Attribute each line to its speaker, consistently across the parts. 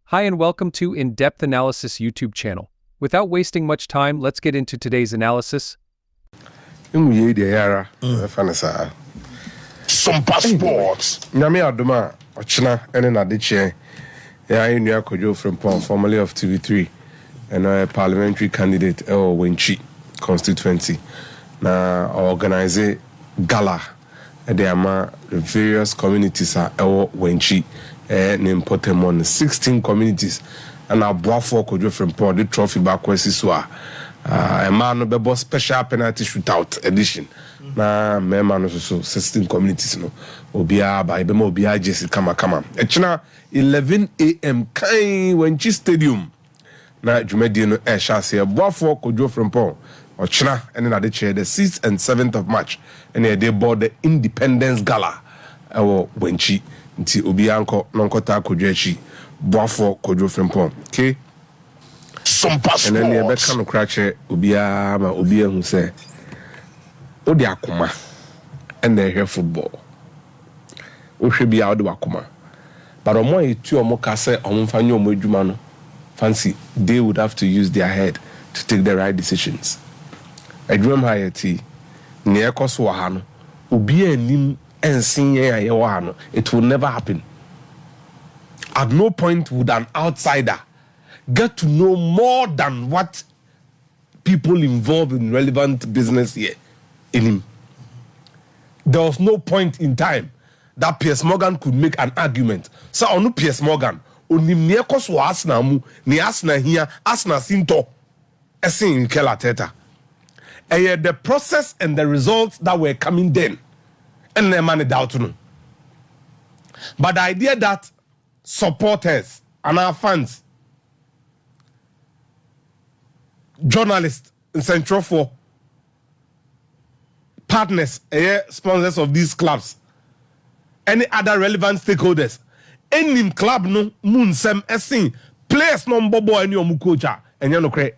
Speaker 1: Hi and welcome to In-Depth Analysis YouTube channel. Without wasting much time, let's get into today's analysis.
Speaker 2: Some passports. Nyame adoma ochina ene na de che ya enu akojo from Paul, formerly of TV3 and a parliamentary candidate Wenchi constituency na organize gala de ama various communities are Wenchi important on 16 communities and aboafo akojo from Paul the trophy back kwesi so a man no bebo special penalty shootout edition na mema no so 16 communities no obia ba be ma obia jesi kama echina 11 am kai Wenchi stadium na dwumadi no shase aboafo akojo from Paul ochina ene na de chair the 6th and 7th of March ene dey board the Independence Gala Wenchi nti obia anko nonkota akojo achi boafo akojo from Paul okay
Speaker 3: some passports.
Speaker 2: And then you be kan krache obia ma obia hu say odi akoma and they hear football o hwe bia odi akoma but omo etu omo ka say omo fa nyo omo adwuma no fancy they would have to use their head to take the right decisions adwuma ha yeti ne ekoso ha no obia anim ensin yen aye wa ha no it will never happen. At no point would an outsider get to know more than what people involved in relevant business here in him. There was no point in time that Piers Morgan could make an argument. So onu Piers Morgan onim ne ekoso asna mu ne asna hia asna sinto esin Mikel Arteta. The process and the results that were coming then and the man doubt no. But the idea that supporters and our fans, journalists in Central for partners, sponsors of these clubs, any other relevant stakeholders, any club no moon sem esin players no bobo any omu coacha and you no credit.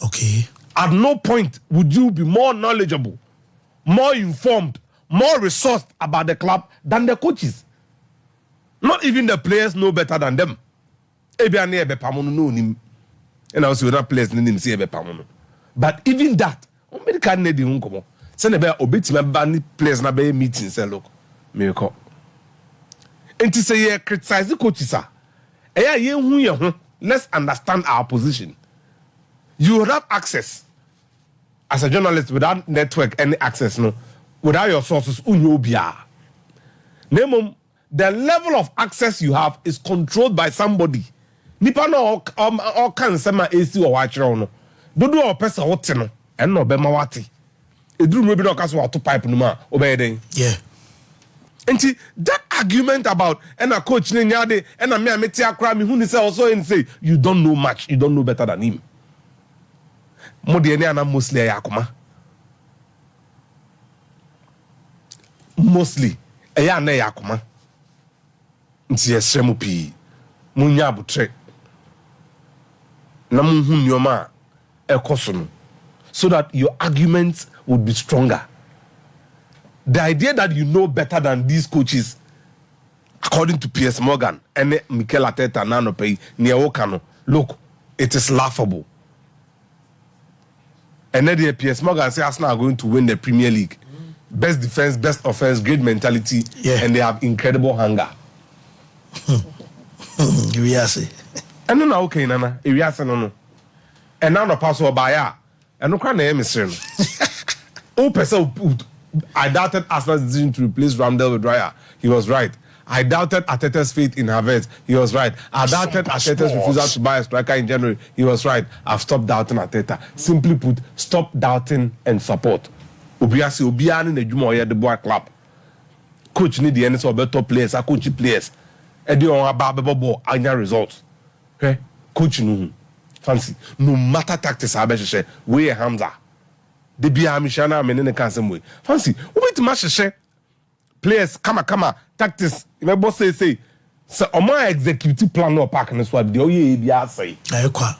Speaker 3: Okay.
Speaker 2: At no point would you be more knowledgeable, more informed, more resourced about the club than the coaches. Not even the players know better than them. Ebiane ebe pamono no nim. And also other players nim see ebe pamono. But even that, America need di hunkomo. Se ne be obetima ba ni players na be meeting say look. Me ko. Enti say ye criticize the coaches ah. Eya ye hu ye ho. Let's understand our position. You have access as a journalist without network any access no. Without your sources unyo bia. Name the level of access you have is controlled by somebody. Nipa no all can sema AC or watch no. Dodo o pesa wote no en no be ma wate. Eduru maybe no kaso wato pipe no ma obeyeden.
Speaker 3: Yeah.
Speaker 2: Enti that argument about and a coach ne nyade and a me ameti akra me hu ni say also and say you don't know much, you don't know better than him. Modi ene ana mostly yakoma. Mostly eya na yakoma. Nti yesremu pi munya abutre na munhu nyoma ekoso no so that your arguments would be stronger. The idea that you know better than these coaches, according to Piers Morgan and Mikel Arteta nano pay near Okano, look, it is laughable. And then Piers Morgan say Arsenal are going to win the Premier League. Best defense, best offense, great mentality, and they have incredible hunger.
Speaker 3: Iriase.
Speaker 2: And no okay nana, Iriase no. And now no pass over ya. And no can name is Oh person I doubted Arsenal's decision to replace Ramsdale with Raya. He was right. I doubted Arteta's faith in Havertz. He was right. I doubted Arteta's refusal to buy a striker in January. He was right. I've stopped doubting Arteta. Simply put, stop doubting and support. Obiasi obiani ne juma oye the boy club. Coach need the end of better players, a coach players. Edi on ababebo anya results. Okay? Coach no fancy. No matter tactics abesheshe, we Hamza. De bia mishana menene kan semwe. Fancy, ubiti masheshe players kama tactics. Remember say so omo executive plan no pack no so de oye bia say.
Speaker 3: Ayekwa.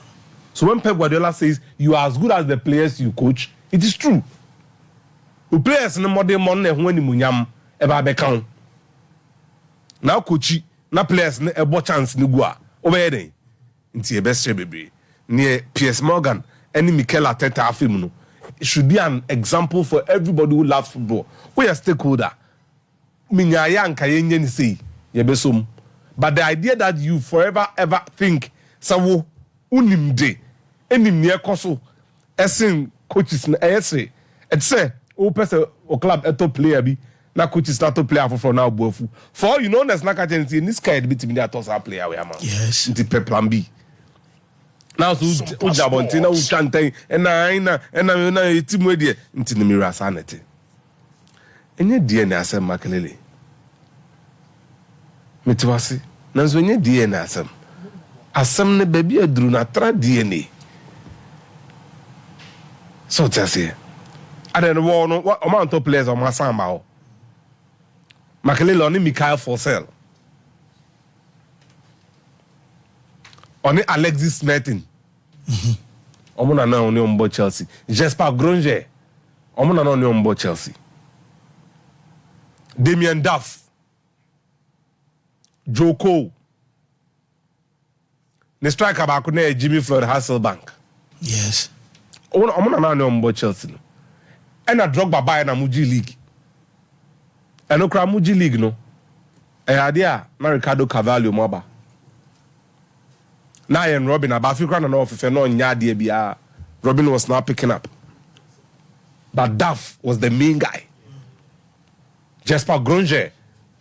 Speaker 2: So when Pep Guardiola says you are as good as the players you coach, it is true. The players no more money when ni munyam eba be kan. Now coachy na players ne ebo chance ne gu a obeye den nti e best bebre near Piers Morgan any Mikel Arteta afim no it should be an example for everybody who loves football. We are stakeholder minya ya nka yenye ni sei ye besom, but the idea that you forever ever think sawo unimde enim ne ekoso esen coaches na ese et say o person o club eto player bi na coaches na to player for now boafu for you know there's na catch in this kind bit me that toss player we am
Speaker 3: Yes.
Speaker 2: nti pe plan B now so o jabonti na o chantan na team we dey nti ne mirror sanity enye die na asem makelele metiwase na so enye die na asem ne baby aduru na tra DNA so tase ada no wo no o man to players o ma samba o makelele oni Mikael Forsell oni Alexis Merton omuna na oni ombo Chelsea Jesper Gronger omuna na oni ombo Chelsea Damien Duff Joko ne striker ba ko na Jimmy Floyd Hasselbank.
Speaker 3: Yes.
Speaker 2: Omuna na oni ombo Chelsea no ena Drogba ba na Muji League eno kra Muji League no ade a na Ricardo Carvalho moba na yen Robin Abafika na ofefe no nya ade bia Robin was not picking up, but Duff was the main guy. Jesper Gronger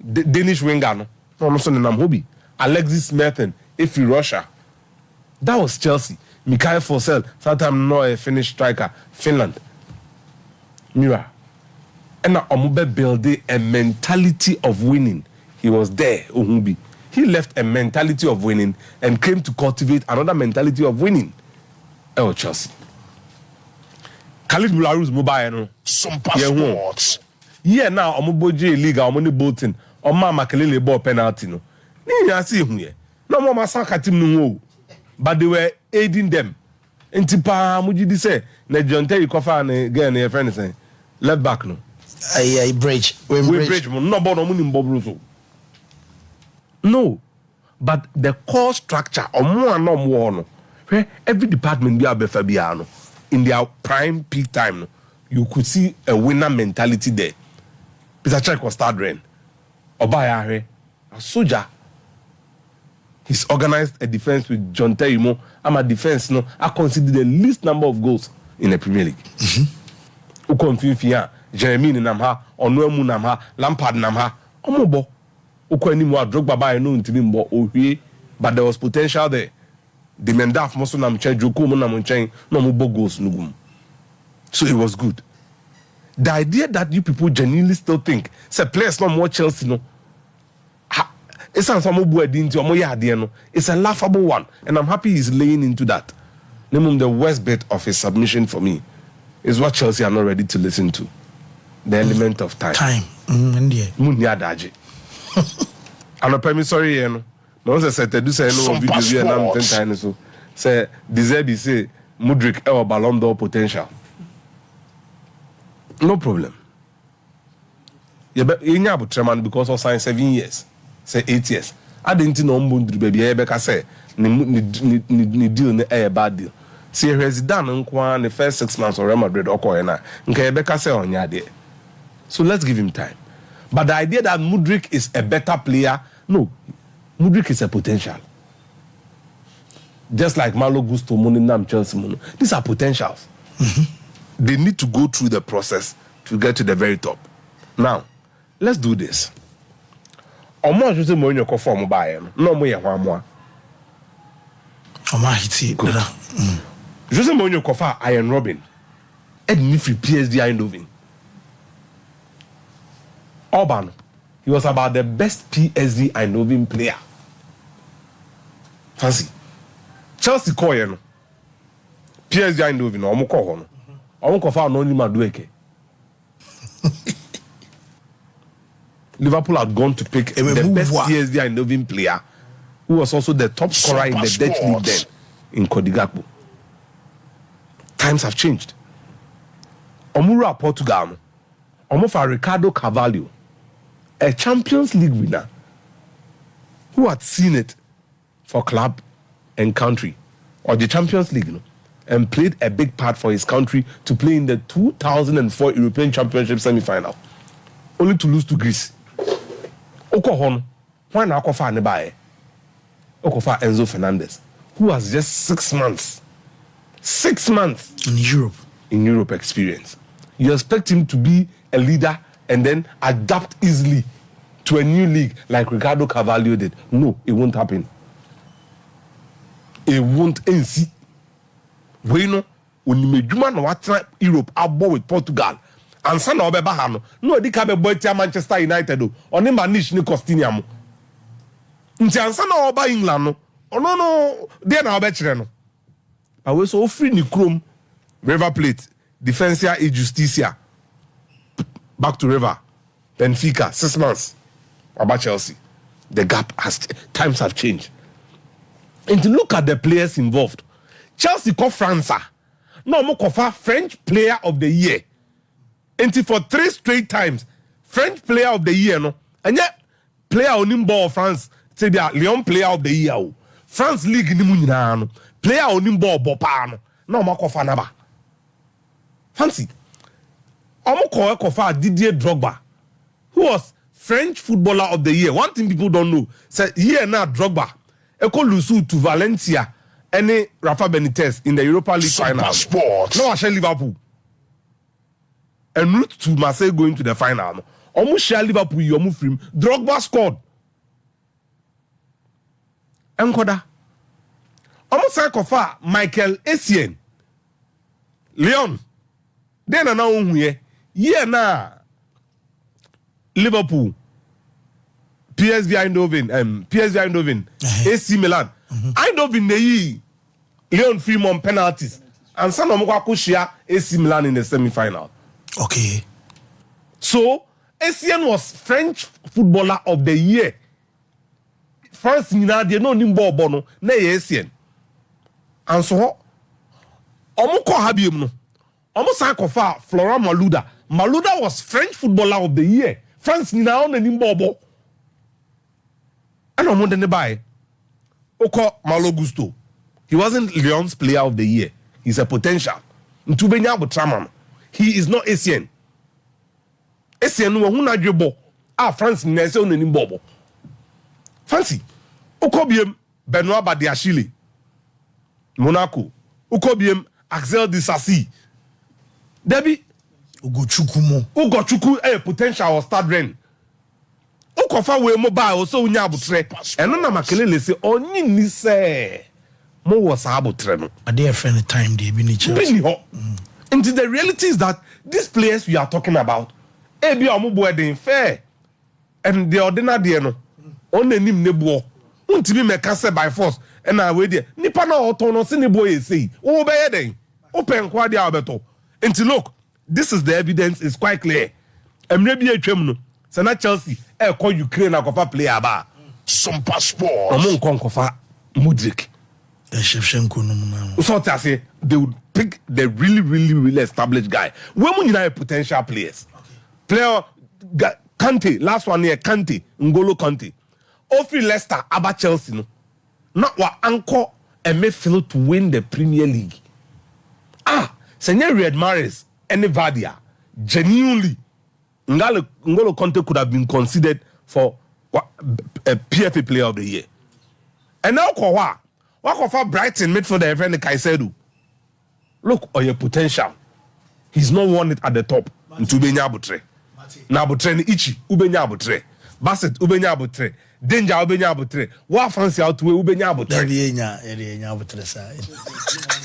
Speaker 2: Danish winger no so nam hobby Alexis Merton if Russia that was Chelsea. Mikael Forsell sometime no a Finnish striker Finland Mira and omobe build a mentality of winning. He was there Ohumbi. He left a mentality of winning and came to cultivate another mentality of winning. Oh, Chelsea. Khalid Bularu's mobile no.
Speaker 3: Some passports.
Speaker 2: Yeah, now omoboje league omoni Bolton. Oma Makelele ball penalty no. Ni ya see hu ye. No more masaka team no. But they were aiding them. Enti pa mujidi say na John Terry kofa na girl na friend say left back no.
Speaker 3: I bridge. We
Speaker 2: bridge mo no bono mo ni mbobru so. No, but the core structure no, every department be no, in their prime peak time no, you could see a winner mentality there. Peter Cech was starting Obaya a soldier. He's organized a defense with John Terry Mo. I'm a defense no. I consider the least number of goals in the Premier League. Who confuse Jeremy Namha, Onwemu Namha, Lampard Namha, Omobo. Drogba by no ntimi mbo ohwie, but there was potential there. The Mendaf moso na mchen Joko mo na mchen no mo goals nugum. So it was good. The idea that you people genuinely still think say players no more Chelsea no. It's a laughable one, and I'm happy he's laying into that. The worst bit of his submission for me is what Chelsea are not ready to listen to. The element of time. Munyadaji. I'm not sorry, you know. No one said to do say no video and I'm 10 times so. Say deserve say Mudrik or Ballon d'Or potential. No problem. You have Treman because of sign 7 years, say 8 years. I didn't know Mundri baby. I say ni deal ni a bad deal. See resident in the first 6 months of Real Madrid or Koena. Nke say on ya there. So let's give him time. But the idea that Mudrik is a better player, no. Mudrik is a potential. Just like Malo Gusto, Moninam, Chelsea, Mono. These are potentials. They need to go through the process to get to the very top. Now, let's do this. Omo Jose Mourinho ko form Bayern. No mo ye hwan mo.
Speaker 3: Omo hiti.
Speaker 2: Jose Mourinho ko fa Iron Robin. Ed ni free PSG Eindhoven. Orban, he was about the best PSG Eindhoven player. Fancy. Chelsea call you PSG Eindhoven no omo call ho no. Omo ko fa no ni Madueke. Liverpool had gone to pick the best PSG Eindhoven player, who was also the top scorer in the Dutch league then, in Kodigakpo. Times have changed. Omura Portugal, Omo for Ricardo Carvalho, a Champions League winner who had seen it for club and country, or the Champions League, and played a big part for his country to play in the 2004 European Championship semi-final, only to lose to Greece. Okohon, why not Okofa Nebaye? Okofa Enzo Fernandez, who has just 6 months
Speaker 3: in
Speaker 2: Europe experience. You expect him to be a leader and then adapt easily to a new league like Ricardo Carvalho did. No, it won't happen. It won't NC. We know when you make na watra Europe abo with Portugal. And son of Bahano. No, they can be boy Manchester United. Or name Manish ni Costiniamo. Nti ansa na oba England no. No, they na obetire no. I was so free ni Chrome, River Plate, Defensa e Justicia. Back to River, Benfica, 6 months. About Chelsea. The gap times have changed. And to look at the players involved, Chelsea call France. No more call French Player of the Year. And for 3 straight times, French Player of the Year, no. And yet, player on ball France, say they are Lyon Player of the Year. France League ni munina, player on ball bopano. No more call Naba. Fancy. Omo call Didier Drogba, who was French Footballer of the Year. One thing people don't know, say here now Drogba, Eko Lusu to Valencia, any Rafa Benitez in the Europa League final. No, I shall Liverpool. En route to Marseille going to the final. Almost share Liverpool, you move him. Drogba scored. Enkoda. Almost say kofa Michael Essien. Leon. Then now here. Yeah na Liverpool. Piers Eindhoven. AC Milan. Eindhoven they Leon Fremont penalties. And some of them share AC Milan in the semi-final.
Speaker 3: Okay.
Speaker 2: So, Essien was French Footballer of the Year. France nina de no nimbo bono na Essien. And so, omo ko habiem no. Omo san ko fa Florent Malouda. Malouda was French Footballer of the Year. France nina on nimbo bo. And omo de ne buy. Oko Malo Gusto. He wasn't Lyon's Player of the Year. He's a potential. Ntubenya Butraman. He is not Essien. Essien no hu na dwebo. France nina se on nimbo bo. Fancy. Ukobiem Benoit Badiashile. Monaco. Ukobiem Axel Disasi. Debbie Ugochukwu potential or start rain. Ukofa we mobile so unya abutre. Eno na makelele se onyi ni se mo was abutre no.
Speaker 3: Are they a friend time they be nature?
Speaker 2: And the reality is that these players we are talking about, ebi omubo eden fair. And the ordinary no. On the nim nebo. Untimi meka se by force. And I wait there. Nipa na otono se nebo ye say. O be eden. Open kwa dia obeto. And look, this is the evidence, it's quite clear. Emre bi atwam no. Sana Chelsea call Ukraine akofa player ba.
Speaker 3: Some passport.
Speaker 2: Omo nkonkofa Mudrik.
Speaker 3: The Shevchenko no na.
Speaker 2: So to say they would pick the really established guy. When we need potential players. Okay. Player Kante, last one here, Kante, N'Golo Kante. Ofri Leicester, Aba Chelsea, no. Not what anchor and midfield to win the Premier League. Senior Riyad Mahrez, any Vardia, genuinely, N'Golo Kante could have been considered for a PFA Player of the Year. And now, what of Brighton midfielder, friend Caicedo? Look on your potential. He's not won it at the top. Ntubenya Abutre. Na Abutre ni Ichi, ubenya Abutre. Bassett, ubenya Abutre. Danger, ubenya Abutre. Wa fancy out to ubenya Abutre.